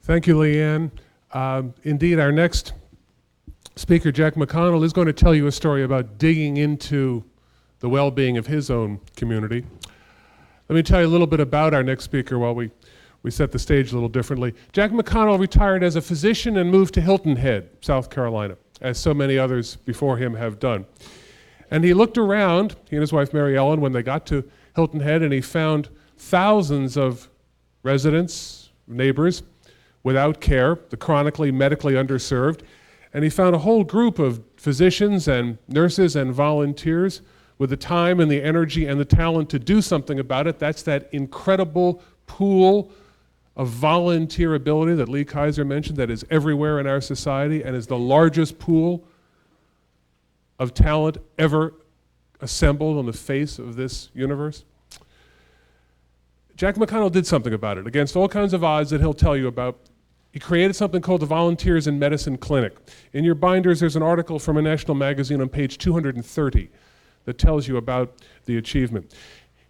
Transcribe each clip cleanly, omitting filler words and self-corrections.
Thank you, Leanne. Indeed, our next speaker, Jack McConnell, is going to tell you a story about digging into the well-being of his own community. Let me tell you a little bit about our next speaker while we set the stage a little differently. Jack McConnell retired as a physician and moved to Hilton Head, South Carolina, as so many others before him have done. And he looked around, he and his wife Mary Ellen, when they got to Hilton Head, and he found thousands of residents, neighbors, without care, the chronically medically underserved. And he found a whole group of physicians and nurses and volunteers with the time and the energy and the talent to do something about it. That's that incredible pool of volunteer ability that Lee Kaiser mentioned that is everywhere in our society and is the largest pool of talent ever assembled on the face of this universe. Jack McConnell did something about it against all kinds of odds that he'll tell you about. He created something called the Volunteers in Medicine Clinic. In your binders, there's an article from a national magazine on page 230 that tells you about the achievement.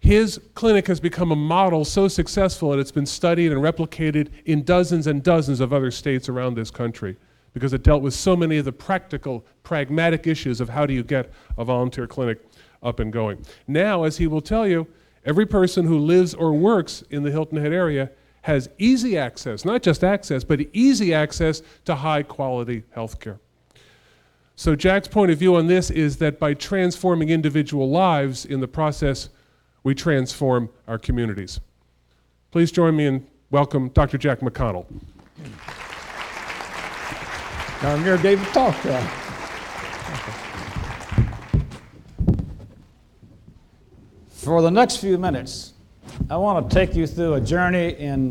His clinic has become a model so successful that it's been studied and replicated in dozens and dozens of other states around this country because it dealt with so many of the practical, pragmatic issues of how do you get a volunteer clinic up and going. Now, as he will tell you, every person who lives or works in the Hilton Head area has easy access, not just access, but easy access to high quality health care. So Jack's point of view on this is that by transforming individual lives in the process, we transform our communities. Please join me in welcome Dr. Jack McConnell. I'm here, David, talk. For the next few minutes, I want to take you through a journey in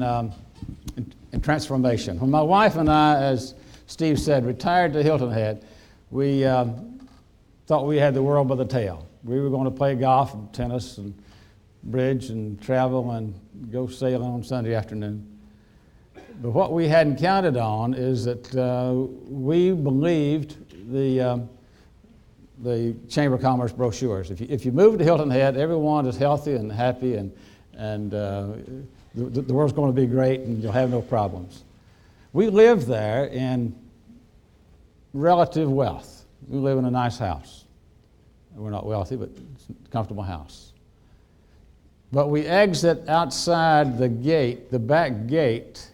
transformation. When my wife and I, as Steve said, retired to Hilton Head, we thought we had the world by the tail. We were going to play golf and tennis and bridge and travel and go sailing on Sunday afternoon. But what we hadn't counted on is that we believed the Chamber of Commerce brochures. If you move to Hilton Head, everyone is healthy and happy, and the world's going to be great, and you'll have no problems. We live there in relative wealth. We live in a nice house. We're not wealthy, but it's a comfortable house. But we exit outside the gate, the back gate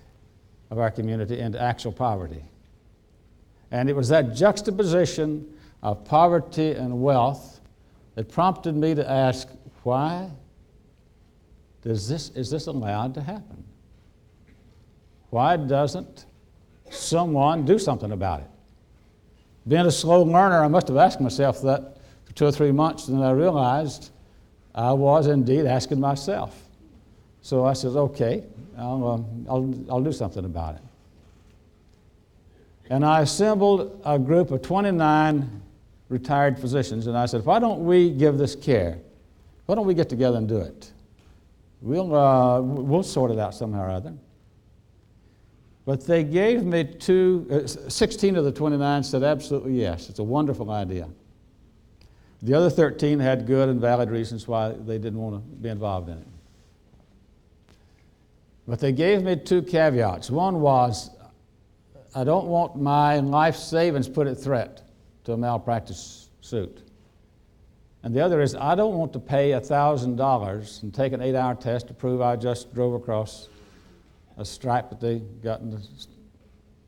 of our community, into actual poverty. And it was that juxtaposition of poverty and wealth that prompted me to ask, why is this allowed to happen? Why doesn't someone do something about it? Being a slow learner, I must have asked myself that for 2 or 3 months, and then I realized I was indeed asking myself. So I said, okay, I'll do something about it. And I assembled a group of 29 retired physicians, and I said, why don't we give this care? Why don't we get together and do it? We'll sort it out somehow or other. But they gave me 16 of the 29 said absolutely yes, it's a wonderful idea. The other 13 had good and valid reasons why they didn't want to be involved in it. But they gave me 2 caveats. One was, I don't want my life savings put at threat to a malpractice suit. And the other is, I don't want to pay $1,000 and take an 8-hour test to prove I just drove across a stripe that they got in the,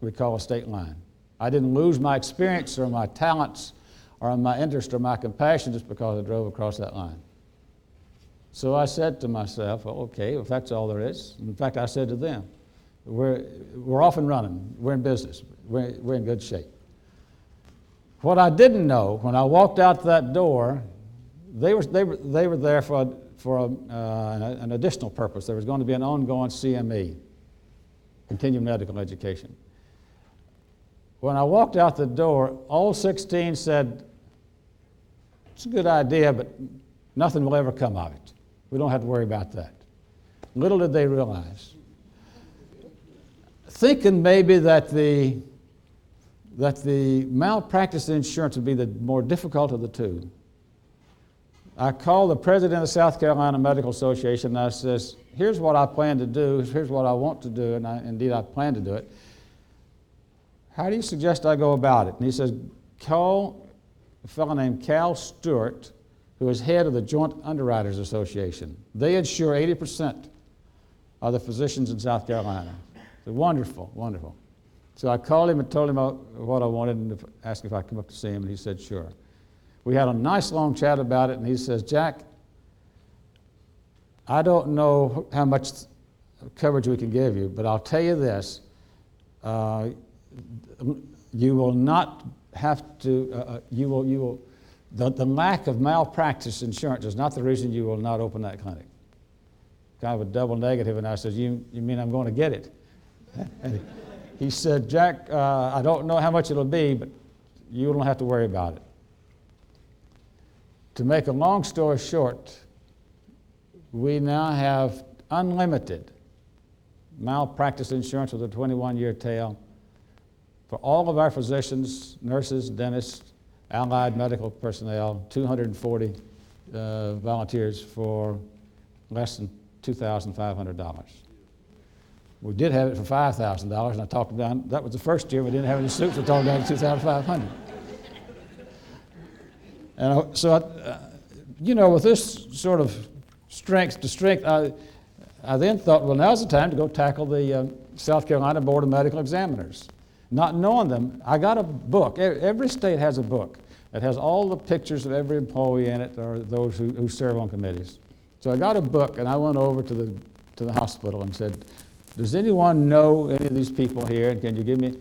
we call a state line. I didn't lose my experience or my talents or my interest or my compassion just because I drove across that line. So I said to myself, well, okay, if that's all there is. In fact, I said to them, we're off and running. We're in business. We're in good shape. What I didn't know, when I walked out that door, they were there for an additional purpose. There was going to be an ongoing CME, continuing medical education. When I walked out the door, all 16 said, it's a good idea, but nothing will ever come of it. We don't have to worry about that. Little did they realize. Thinking maybe that the malpractice insurance would be the more difficult of the two, I called the president of the South Carolina Medical Association and I says, here's what I plan to do, here's what I want to do, and indeed I plan to do it. How do you suggest I go about it? And he says, call a fellow named Cal Stewart, who is head of the Joint Underwriters Association. They insure 80% of the physicians in South Carolina. So wonderful, wonderful. So I called him and told him what I wanted and asked if I'd come up to see him, and he said, sure. We had a nice long chat about it, and he says, Jack, I don't know how much coverage we can give you, but I'll tell you this. You will not have to, the lack of malpractice insurance is not the reason you will not open that clinic. Kind of a double negative, and I said, you mean I'm going to get it? And he said, Jack, I don't know how much it'll be, but you don't have to worry about it. To make a long story short, we now have unlimited malpractice insurance with a 21-year tail for all of our physicians, nurses, dentists, allied medical personnel, 240 volunteers for less than $2,500. We did have it for $5,000, and I talked about that was the first year we didn't have any suits. We talked down to $2,500. And so, you know, with this sort of strength to strength, I then thought, well, now's the time to go tackle the South Carolina Board of Medical Examiners. Not knowing them, I got a book. Every state has a book that has all the pictures of every employee in it or those who serve on committees. So I got a book, and I went over to the hospital and said, does anyone know any of these people here, and can you give me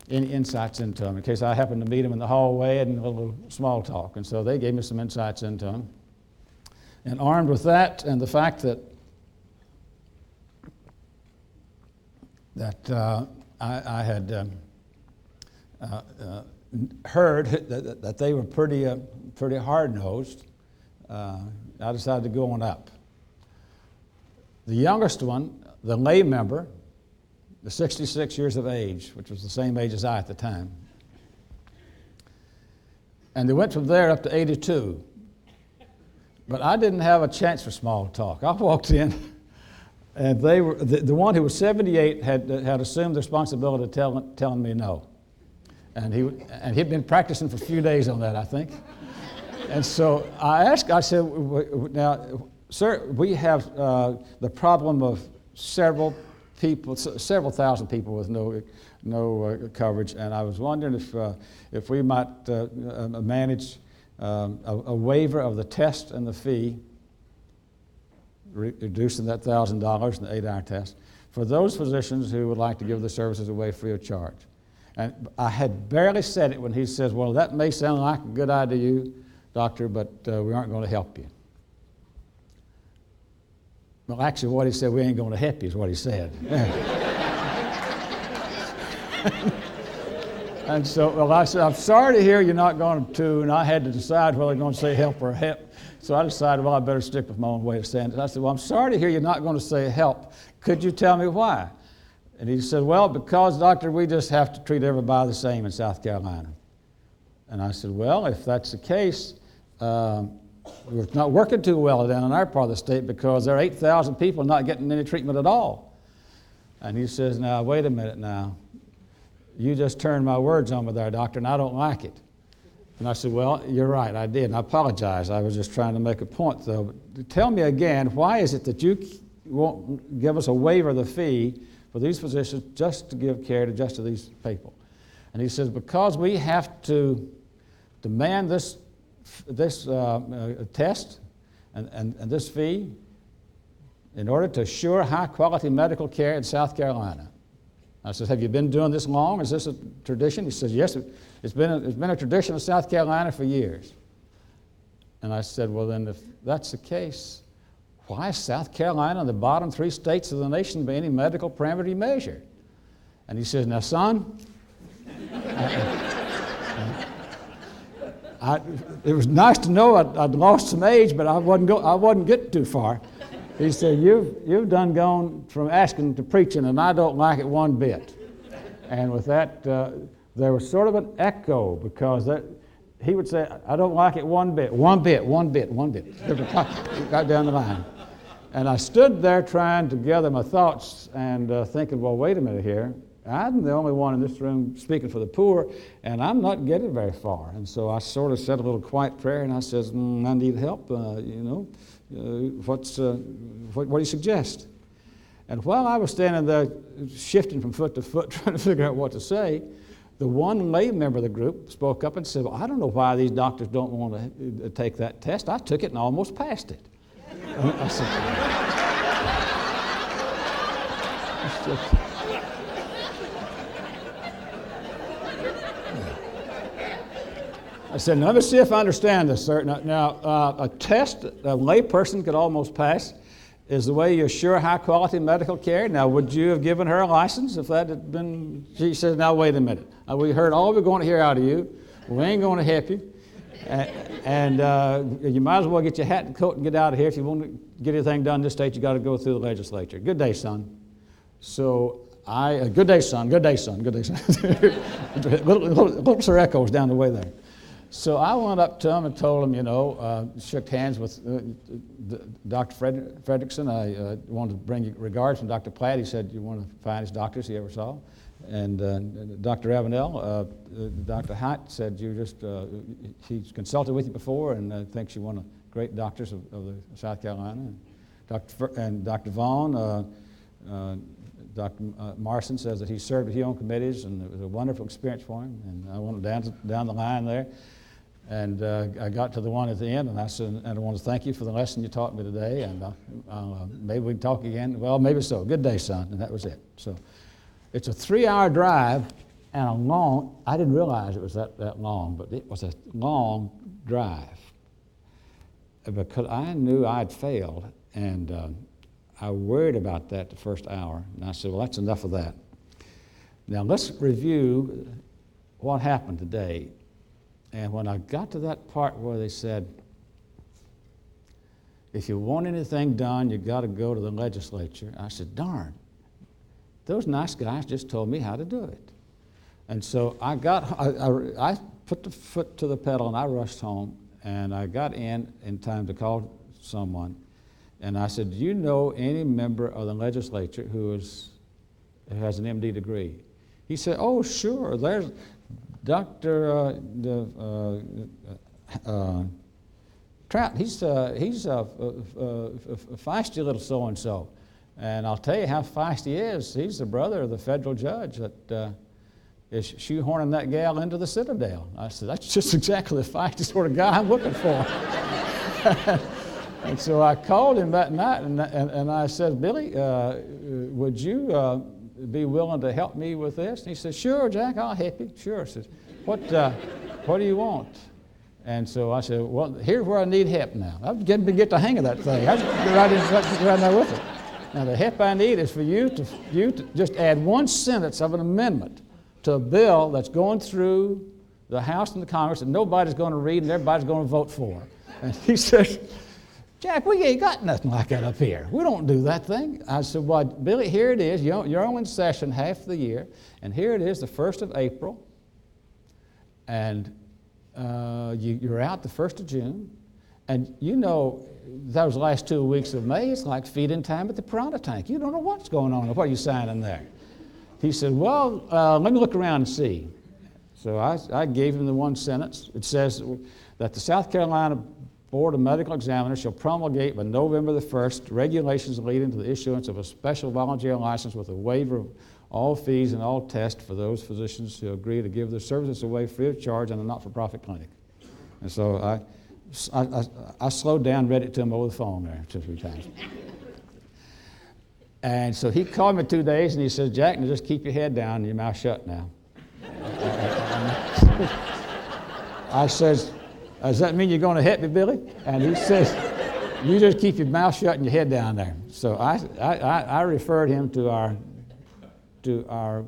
any insights into them, in case I happen to meet them in the hallway and a little small talk. And so they gave me some insights into them. And armed with that and the fact that I had heard that they were pretty hard-nosed, I decided to go on up. The youngest one, the lay member, the 66 years of age, which was the same age as I at the time. And they went from there up to 82. But I didn't have a chance for small talk. I walked in, and they were the one who was 78 had assumed the responsibility of telling me no. And he'd been practicing for a few days on that, I think. And so I said, now, sir, we have the problem of several thousand people with no coverage, and I was wondering if we might manage a waiver of the test and the fee, reducing that $1,000 in the 8-hour test, for those physicians who would like to give the services away free of charge. And I had barely said it when he says, well, that may sound like a good idea to you, doctor, but we aren't going to help you. Well, actually, what he said, we ain't going to help you, is what he said. And so, well, I said, I'm sorry to hear you're not going to, and I had to decide whether I'm going to say help or help. So I decided, well, I better stick with my own way of saying it. I said, well, I'm sorry to hear you're not going to say help. Could you tell me why? And he said, well, because, doctor, we just have to treat everybody the same in South Carolina. And I said, well, if that's the case, we're not working too well down in our part of the state because there are 8,000 people not getting any treatment at all. And he says, now, wait a minute now. You just turned my words on me there, doctor, and I don't like it. And I said, well, you're right, I did, and I apologize. I was just trying to make a point, though. But tell me again, why is it that you won't give us a waiver of the fee for these physicians just to give care to just to these people? And he says, because we have to demand this test and this fee in order to assure high-quality medical care in South Carolina. I said, have you been doing this long? Is this a tradition? He says, yes, it's been a tradition of South Carolina for years. And I said, well, then if that's the case, why is South Carolina in the bottom 3 states of the nation by any medical parameter you measure? And he says, now, son, it was nice to know I'd lost some age, but I wasn't getting too far. He said, you've done gone from asking to preaching, and I don't like it one bit. And with that, there was sort of an echo, because he would say, I don't like it one bit. Got down the line. And I stood there trying to gather my thoughts and thinking, well, wait a minute here. I'm the only one in this room speaking for the poor, and I'm not getting very far. And so I sort of said a little quiet prayer, and I says, I need help, what do you suggest? And while I was standing there shifting from foot to foot trying to figure out what to say, the one lay member of the group spoke up and said, well, I don't know why these doctors don't want to take that test. I took it and almost passed it. And I said, now let me see if I understand this, sir. Now, a test a layperson could almost pass is the way you assure high-quality medical care. Now, would you have given her a license if that had been? She says, now, wait a minute. We heard all we're going to hear out of you. We ain't going to help you. And you might as well get your hat and coat and get out of here. If you want to get anything done in this state, you got to go through the legislature. Good day, son. So good day, son. Little Sir Echoes down the way there. So I went up to him and told him, shook hands with Dr. Fredrickson. I wanted to bring you regards from Dr. Platt. He said you're one of the finest doctors he ever saw. And Dr. Avenel, Dr. Hite said he's consulted with you before and thinks you're one of the great doctors of South Carolina. And Dr. Vaughn, Dr. Marson says that he served with you on committees and it was a wonderful experience for him. And I went down the line there. And I got to the one at the end, and I said, and I want to thank you for the lesson you taught me today, and maybe we can talk again. Well, maybe so. Good day, son. And that was it. So it's a 3-hour drive and a long, I didn't realize it was that long, but it was a long drive because I knew I'd failed, and I worried about that the first hour. And I said, well, that's enough of that. Now let's review what happened today. And when I got to that part where they said, if you want anything done, you got to go to the legislature, I said, darn, those nice guys just told me how to do it. And so I put the foot to the pedal and I rushed home, and I got in time to call someone. And I said, do you know any member of the legislature who has an MD degree? He said, oh, sure, there's Dr. Trout. He's a feisty little so-and-so. And I'll tell you how feisty he is. He's the brother of the federal judge that is shoehorning that gal into the Citadel. I said, that's just exactly the feisty sort of guy I'm looking for. And so I called him that night, and I said, Billy, would you be willing to help me with this? And he said, sure, Jack, I'll help you. Sure. I said, what do you want? And so I said, well, here's where I need help now. I'm getting to get the hang of that thing. I just get right there with it. Now, the help I need is for you to just add one sentence of an amendment to a bill that's going through the House and the Congress and nobody's going to read and everybody's going to vote for. And he says, Jack, we ain't got nothing like that up here. We don't do that thing. I said, well, Billy, here it is. You're only in session half the year, and here it is, the 1st of April, and you're out the 1st of June, and you know those last 2 weeks of May, it's like feeding time at the piranha tank. You don't know what's going on. What are you signing there? He said, well, let me look around and see. So I gave him the one sentence. It says that the South Carolina Board of Medical Examiners shall promulgate by November the 1st regulations leading to the issuance of a special volunteer license with a waiver of all fees and all tests for those physicians who agree to give their services away free of charge in a not-for-profit clinic. And so I slowed down and read it to him over the phone there 2 or 3 times. And so he called me 2 days and he says, Jack, now just keep your head down and your mouth shut now. I says, does that mean you're going to help me, Billy? And he says, you just keep your mouth shut and your head down there. So I referred him to our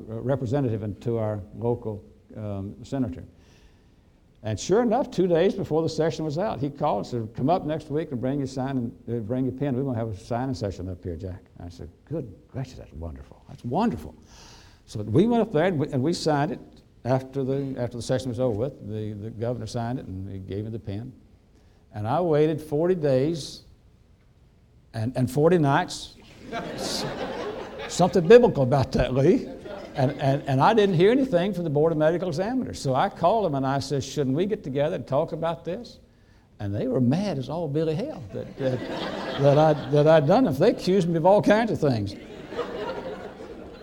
representative and to our local senator. And sure enough, 2 days before the session was out, he called and said, come up next week and bring your bring your pen. We're going to have a signing session up here, Jack. And I said, good gracious, that's wonderful. That's wonderful. So we went up there and we signed it. after the session was over with, the governor signed it and he gave me the pen. And I waited 40 days and 40 nights. Something biblical about that, Lee. And I didn't hear anything from the Board of Medical Examiners. So I called them and I said, shouldn't we get together and talk about this? And they were mad as all Billy hell that I'd done it. They accused me of all kinds of things.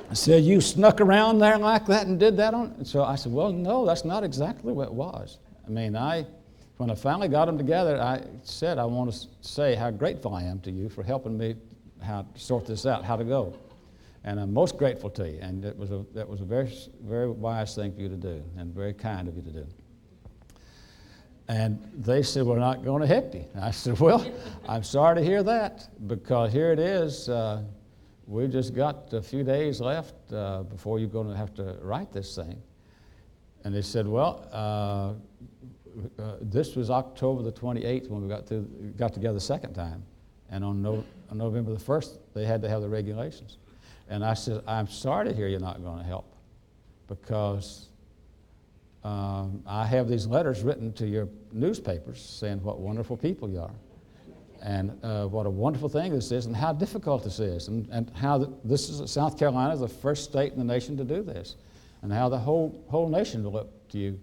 I said, you snuck around there like that and did that on? And so I said, well, no, that's not exactly what it was. I mean, when I finally got them together, I said, I want to say how grateful I am to you for helping me how to sort this out, how to go. And I'm most grateful to you. And that was a very, very wise thing for you to do and very kind of you to do. And they said, we're not going to help you. And I said, well, I'm sorry to hear that, because here it is. We've just got a few days left before you're going to have to write this thing. And they said, well, this was October the 28th when we got together the second time. And on November the 1st, they had to have the regulations. And I said, I'm sorry to hear you're not going to help, because I have these letters written to your newspapers saying what wonderful people you are, and what a wonderful thing this is, and how difficult this is, and how this is South Carolina is the first state in the nation to do this, and how the whole nation will look to you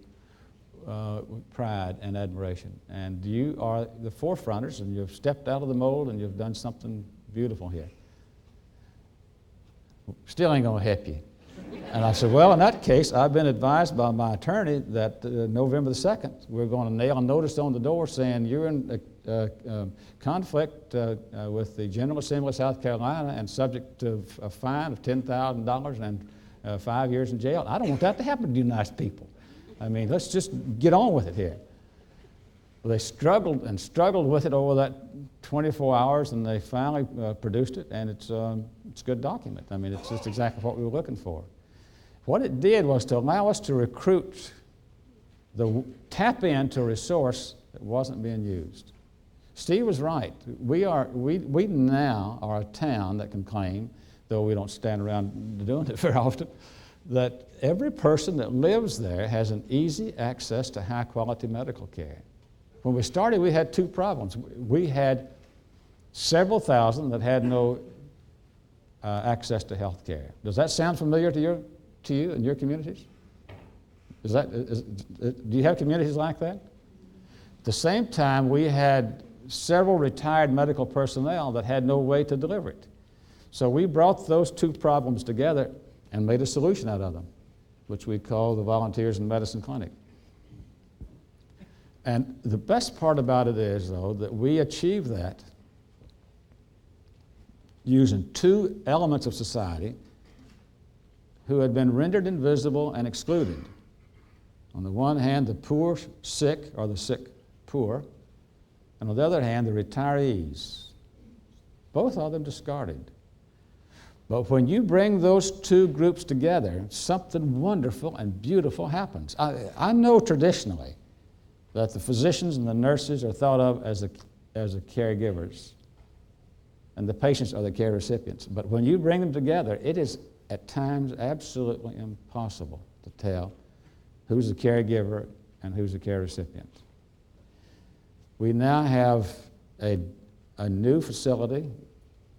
with pride and admiration. And you are the forefronters, and you've stepped out of the mold, and you've done something beautiful here. Still ain't going to help you. And I said, well, in that case, I've been advised by my attorney that November the 2nd, we're going to nail a notice on the door saying you're in conflict with the General Assembly of South Carolina and subject to a fine of $10,000 and 5 years in jail. I don't want that to happen to you nice people. I mean, let's just get on with it here. Well, they struggled and struggled with it over that 24 hours, and they finally produced it, and it's a good document. I mean, it's just exactly what we were looking for. What it did was to allow us to recruit, tap into a resource that wasn't being used. Steve was right. We now are a town that can claim, though we don't stand around doing it very often, that every person that lives there has an easy access to high-quality medical care. When we started, we had two problems. We had several thousand that had no access to health care. Does that sound familiar to you and your communities? Do you have communities like that? At the same time, we had several retired medical personnel that had no way to deliver it. So we brought those two problems together and made a solution out of them, which we call the Volunteers in Medicine Clinic. And the best part about it is, though, that we achieved that using two elements of society who had been rendered invisible and excluded. On the one hand, the poor sick, or the sick poor, and on the other hand, the retirees. Both of them discarded. But when you bring those two groups together, something wonderful and beautiful happens. I know traditionally that the physicians and the nurses are thought of as the caregivers, and the patients are the care recipients. But when you bring them together, it is at times absolutely impossible to tell who's the caregiver and who's the care recipient. We now have a new facility,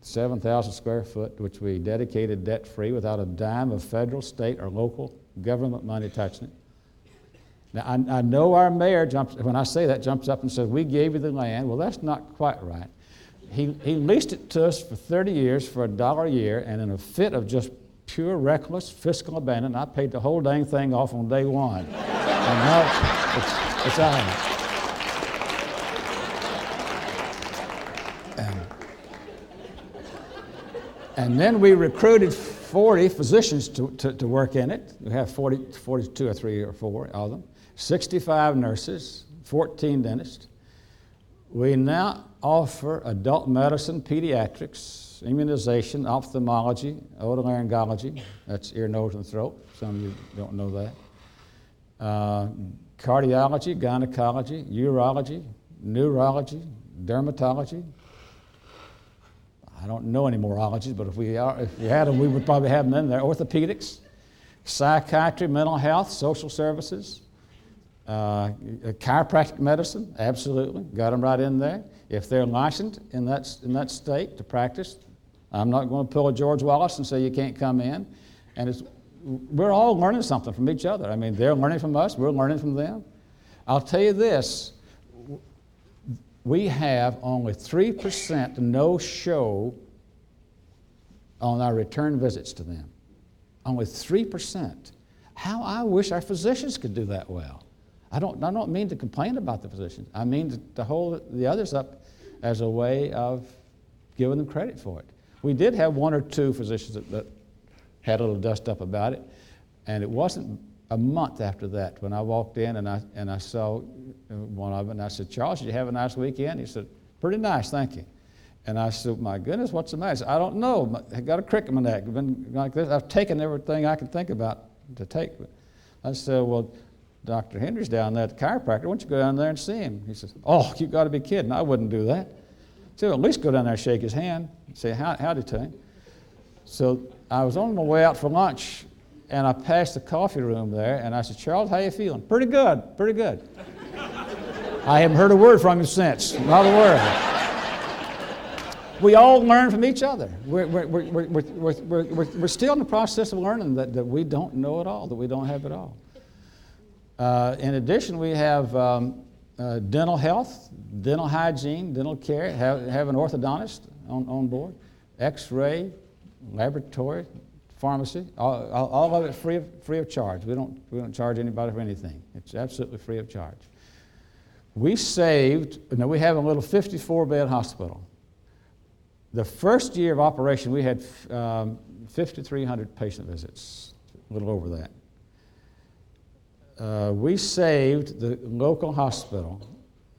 7,000 square foot, which we dedicated debt-free without a dime of federal, state, or local government money touching it. Now, I know our mayor when I say that, jumps up and says, we gave you the land. Well, that's not quite right. He leased it to us for 30 years for $1 a year, and in a fit of just pure reckless fiscal abandon, I paid the whole dang thing off on day one. And now it's ours. And then we recruited 40 physicians to work in it. We have 42 or 3 or 4 of them. 65 nurses, 14 dentists. We now offer adult medicine, pediatrics, immunization, ophthalmology, otolaryngology, that's ear, nose, and throat. Some of you don't know that. Cardiology, gynecology, urology, neurology, dermatology. I don't know any more ologies, but if we had them, we would probably have them in there. Orthopedics, psychiatry, mental health, social services, chiropractic medicine, absolutely, got them right in there. If they're licensed in that state to practice, I'm not going to pull a George Wallace and say you can't come in. And we're all learning something from each other. I mean, they're learning from us, we're learning from them. I'll tell you this, we have only 3% no-show on our return visits to them. Only 3%. How I wish our physicians could do that well. I don't mean to complain about the physicians. I mean to hold the others up as a way of giving them credit for it. We did have one or two physicians that had a little dust up about it, and it wasn't a month after that when I walked in and I saw one of them, and I said, "Charles, did you have a nice weekend?" He said, "Pretty nice, thank you." And I said, "My goodness, what's the matter?" He said, "I don't know. I got a crick in my neck. I've been like this. I've taken everything I can think about to take." I said, "Well, Dr. Henry's down there at the chiropractor. Why don't you go down there and see him?" He says, "Oh, you got to be kidding. I wouldn't do that." So at least go down there and shake his hand and say howdy to him. So I was on my way out for lunch, and I passed the coffee room there, and I said, "Charles, how you feeling?" "Pretty good, pretty good." I haven't heard a word from him since, not a word. We all learn from each other. We're still in the process of learning that we don't know it all, that we don't have it all. In addition, we have dental health, dental hygiene, dental care, have an orthodontist on board, x-ray, laboratory, pharmacy, all of it free of charge. We don't charge anybody for anything. It's absolutely free of charge. We have a little 54-bed hospital. The first year of operation, we had 5,300 patient visits, a little over that. We saved the local hospital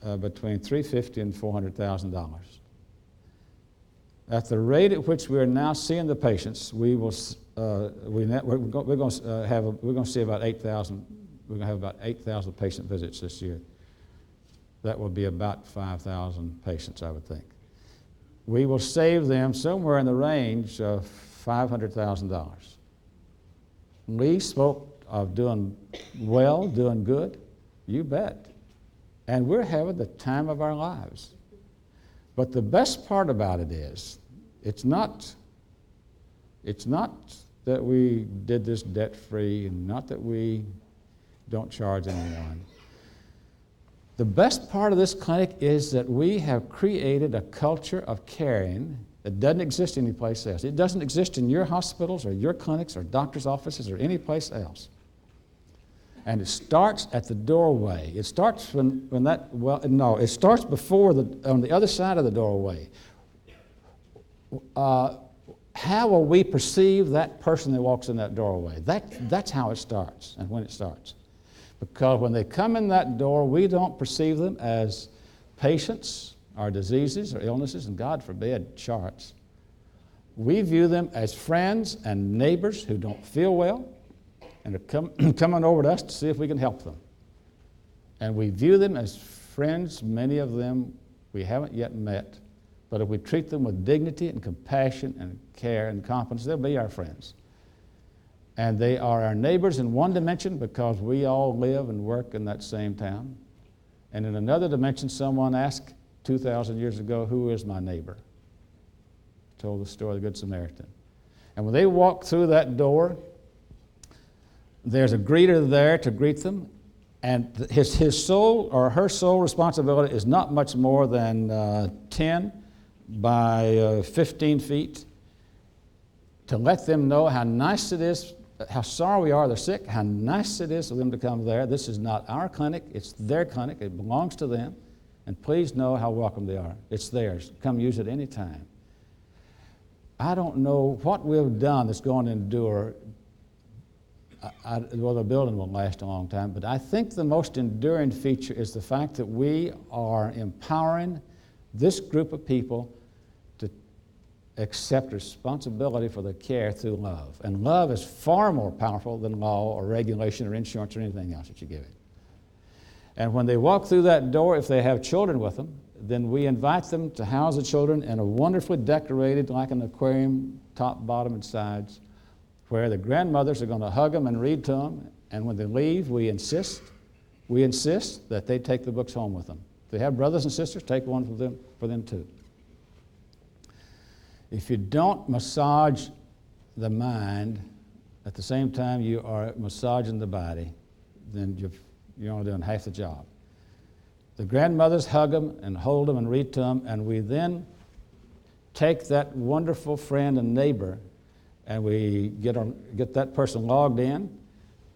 between $350,000 and $400,000. At the rate at which we are now seeing the patients, we're going to see about 8,000. We're going to have about 8,000 patient visits this year. That will be about 5,000 patients, I would think. We will save them somewhere in the range of $500,000. Lee spoke of doing well, doing good. You bet. And we're having the time of our lives. But the best part about it is, it's not that we did this debt-free, and not that we don't charge anyone. The best part of this clinic is that we have created a culture of caring that doesn't exist anyplace else. It doesn't exist in your hospitals or your clinics or doctor's offices or any place else. And it starts at the doorway. It starts it starts on the other side of the doorway. How will we perceive that person that walks in that doorway? That's how it starts and when it starts. Because when they come in that door, we don't perceive them as patients or diseases or illnesses, and God forbid, charts. We view them as friends and neighbors who don't feel well and are coming over to us to see if we can help them. And we view them as friends, many of them we haven't yet met, but if we treat them with dignity and compassion and care and confidence, they'll be our friends. And they are our neighbors in one dimension because we all live and work in that same town. And in another dimension, someone asked 2,000 years ago, "Who is my neighbor?" Told the story of the Good Samaritan. And when they walk through that door, there's a greeter there to greet them, and his sole or her sole responsibility is not much more than 10 by 15 feet to let them know how nice it is, how sorry we are they're sick, how nice it is for them to come there. This is not our clinic, it's their clinic, it belongs to them, and please know how welcome they are. It's theirs. Come use it any time. I don't know what we've done that's going to endure. Well, the building will last a long time, but I think the most enduring feature is the fact that we are empowering this group of people to accept responsibility for their care through love. And love is far more powerful than law or regulation or insurance or anything else that you give it. And when they walk through that door, if they have children with them, then we invite them to house the children in a wonderfully decorated, like an aquarium, top, bottom, and sides, where the grandmothers are going to hug them and read to them, and when they leave, we insist that they take the books home with them. If they have brothers and sisters, take one for them too. If you don't massage the mind at the same time you are massaging the body, then you're only doing half the job. The grandmothers hug them and hold them and read to them, and we then take that wonderful friend and neighbor and we get that person logged in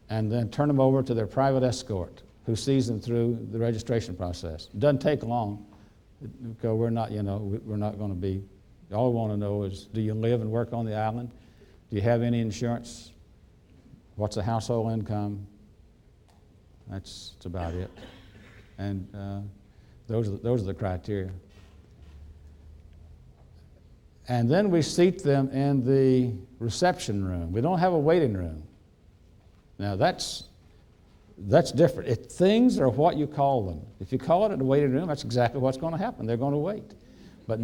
and then turn them over to their private escort who sees them through the registration process. It doesn't take long because we're not going to be, all we want to know is, do you live and work on the island? Do you have any insurance? What's the household income? That's about it. And those are the criteria. And then we seat them in the reception room. We don't have a waiting room. Now that's different. If things are what you call them. If you call it a waiting room, that's exactly what's going to happen. They're going to wait. But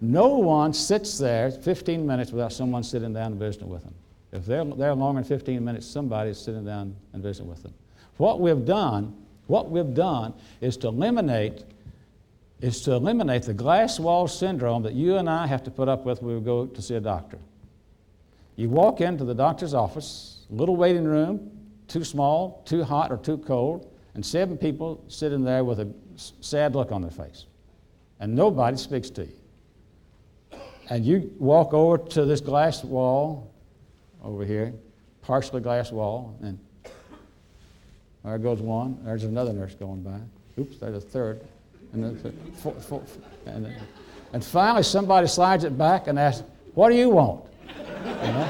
no one sits there 15 minutes without someone sitting down and visiting with them. If they're there longer than 15 minutes, somebody's sitting down and visiting with them. What we've done is to eliminate the glass wall syndrome that you and I have to put up with when we go to see a doctor. You walk into the doctor's office, little waiting room, too small, too hot, or too cold, and 7 people sitting there with a sad look on their face. And nobody speaks to you. And you walk over to this glass wall over here, partially glass wall, and there goes one. There's another nurse going by. Oops, there's a third. And then and finally somebody slides it back and asks, "What do you want?" You know?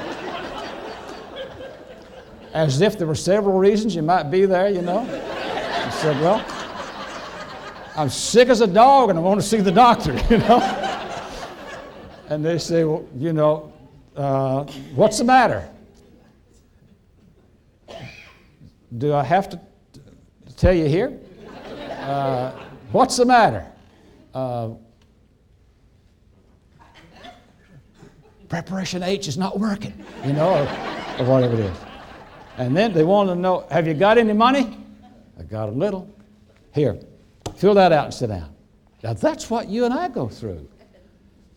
As if there were several reasons you might be there, you know. I said, "Well, I'm sick as a dog and I want to see the doctor," you know. And they say, "Well, you know, what's the matter?" Do I have to tell you here? What's the matter? Preparation H is not working, you know, or whatever it is. And then they want to know, have you got any money? I got a little. Here, fill that out and sit down. Now that's what you and I go through.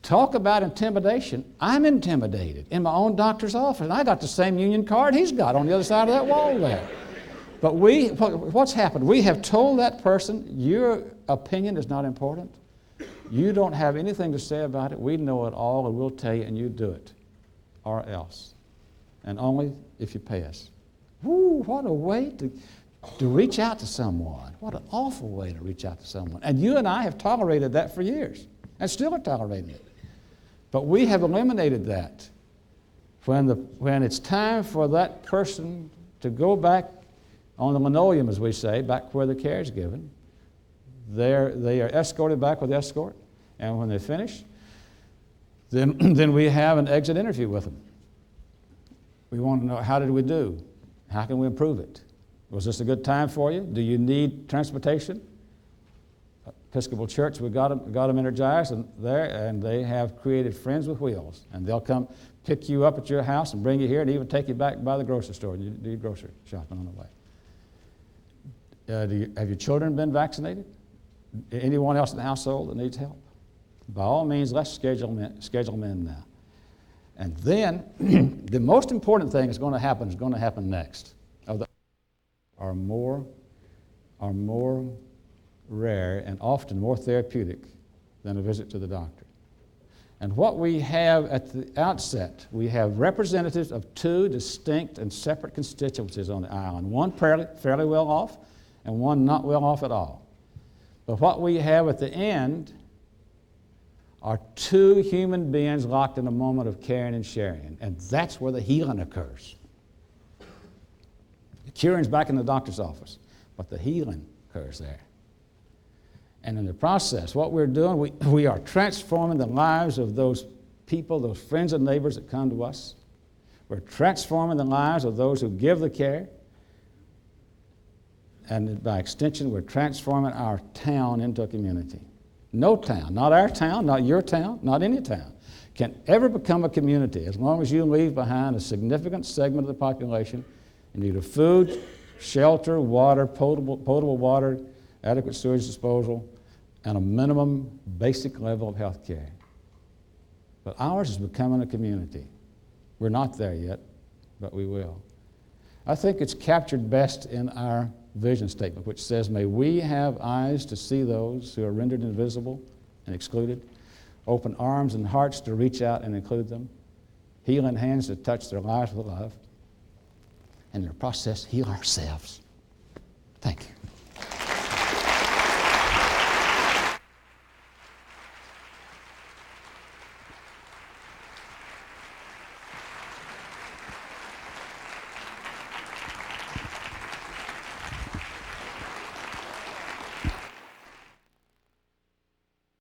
Talk about intimidation. I'm intimidated in my own doctor's office, and I got the same union card he's got on the other side of that wall there. But what's happened? We have told that person, your opinion is not important. You don't have anything to say about it. We know it all, and we'll tell you, and you do it, or else. And only if you pay us. Woo, what a way to reach out to someone. What an awful way to reach out to someone. And you and I have tolerated that for years, and still are tolerating it. But we have eliminated that. When it's time for that person to go back on the linoleum, as we say, back where the care is given, they are escorted back with escort, and when they finish, then we have an exit interview with them. We want to know, how did we do? How can we improve it? Was this a good time for you? Do you need transportation? Episcopal Church, we got them energized, and they have created Friends with Wheels, and they'll come pick you up at your house and bring you here, and even take you back by the grocery store. You do your grocery shopping on the way. Have your children been vaccinated? Anyone else in the household that needs help? By all means, let's schedule them in now. And then the most important thing is going to happen next. Are more rare and often more therapeutic than a visit to the doctor. And what we have at the outset, we have representatives of 2 distinct and separate constituencies on the island, one fairly well off and one not well off at all. But what we have at the end are 2 human beings locked in a moment of caring and sharing, and that's where the healing occurs. The curing's back in the doctor's office, but the healing occurs there. And in the process, what we're doing, we are transforming the lives of those people, those friends and neighbors that come to us. We're transforming the lives of those who give the care. And by extension, we're transforming our town into a community. No town, not our town, not your town, not any town, can ever become a community as long as you leave behind a significant segment of the population in need of food, shelter, water, potable water, adequate sewage disposal, and a minimum basic level of health care. But ours is becoming a community. We're not there yet, but we will. I think it's captured best in our vision statement, which says, may we have eyes to see those who are rendered invisible and excluded, open arms and hearts to reach out and include them, healing hands to touch their lives with love, and in the process, heal ourselves. Thank you.